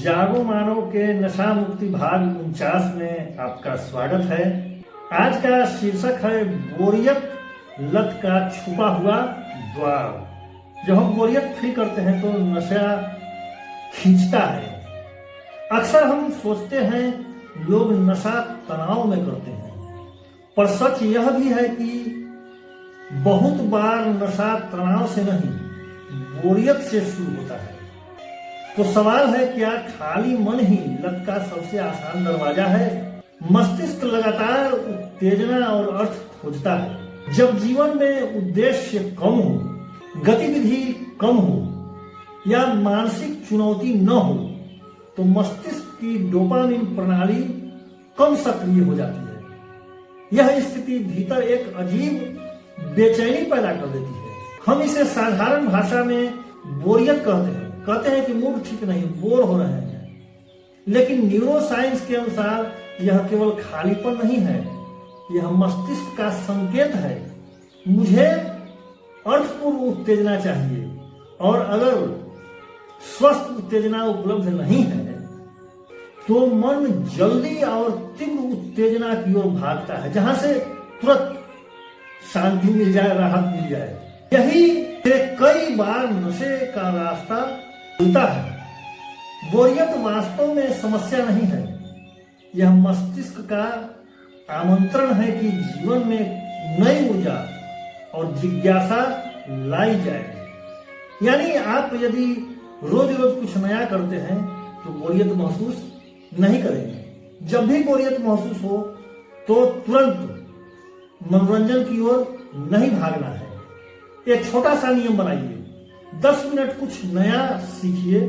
जागो मानव के नशा मुक्ति भाग 49 में आपका स्वागत है। आज का शीर्षक है बोरियत लत का छुपा हुआ द्वार। जब हम बोरियत फील करते हैं तो नशा खींचता है। अक्सर हम सोचते हैं लोग नशा तनाव में करते हैं, पर सच यह भी है कि बहुत बार नशा तनाव से नहीं बोरियत से शुरू होता है। तो सवाल है, क्या खाली मन ही लत का सबसे आसान दरवाजा है? मस्तिष्क लगातार उत्तेजना और अर्थ खोजता है। जब जीवन में उद्देश्य कम हो, गतिविधि कम हो या मानसिक चुनौती न हो, तो मस्तिष्क की डोपामिन प्रणाली कम सक्रिय हो जाती है। यह स्थिति भीतर एक अजीब बेचैनी पैदा कर देती है। हम इसे साधारण भाषा में बोरियत कहते हैं कि मूड ठीक नहीं, बोर हो रहे हैं। लेकिन न्यूरो साइंस के अनुसार यह केवल खालीपन नहीं है, यह मस्तिष्क का संकेत है। मुझे अर्थपूर्ण उत्तेजना चाहिए, और अगर स्वस्थ उत्तेजना उपलब्ध नहीं है तो मन जल्दी और तीव्र उत्तेजना की ओर भागता है, जहां से तुरंत शांति मिल जाए, राहत मिल जाए। यही से कई बार नशे का रास्ता खुलता है। बोरियत वास्तव में समस्या नहीं है, यह मस्तिष्क का आमंत्रण है कि जीवन में नई ऊर्जा और जिज्ञासा लाई जाए। यानी आप यदि रोज रोज कुछ नया करते हैं तो बोरियत महसूस नहीं करेंगे। जब भी बोरियत महसूस हो तो तुरंत मनोरंजन की ओर नहीं भागना है। एक छोटा सा नियम बनाइए, 10 मिनट कुछ नया सीखिए।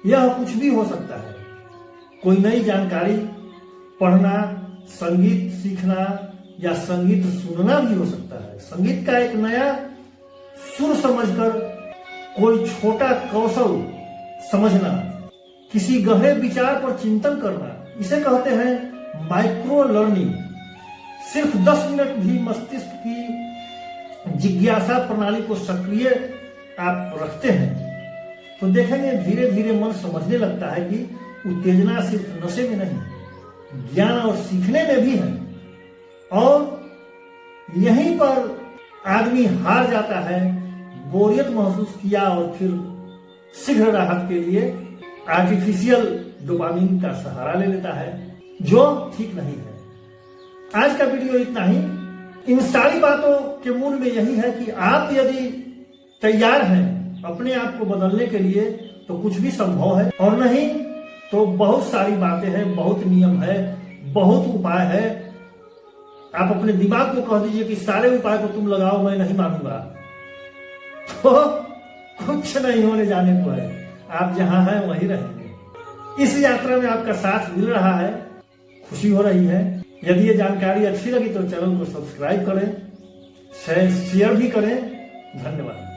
यह कुछ भी हो सकता है, कोई नई जानकारी पढ़ना, संगीत सीखना या संगीत सुनना भी हो सकता है। संगीत का एक नया सुर समझकर कोई छोटा कौशल समझना, किसी गहरे विचार पर चिंतन करना, इसे कहते हैं माइक्रो लर्निंग। सिर्फ 10 मिनट भी मस्तिष्क की जिज्ञासा प्रणाली को सक्रिय आप रखते हैं तो देखेंगे धीरे धीरे मन समझने लगता है कि उत्तेजना सिर्फ नशे में नहीं, ज्ञान और सीखने में भी है। और यहीं पर आदमी हार जाता है। बोरियत महसूस किया और फिर शीघ्र राहत के लिए आर्टिफिशियल डोपामिन का सहारा ले लेता है, जो ठीक नहीं है। आज का वीडियो इतना ही। इन सारी बातों के मूल में यही है कि आप यदि तैयार हैं अपने आप को बदलने के लिए तो कुछ भी संभव है, और नहीं तो बहुत सारी बातें हैं, बहुत नियम है, बहुत उपाय है। आप अपने दिमाग को कह दीजिए कि सारे उपाय को तुम लगाओ, मैं नहीं मानूंगा, तो कुछ नहीं होने जाने को है। आप जहां हैं वहीं रहेंगे। इस यात्रा में आपका साथ मिल रहा है, खुशी हो रही है। यदि ये जानकारी अच्छी लगी तो चैनल को सब्सक्राइब करें, शेयर भी करें। धन्यवाद।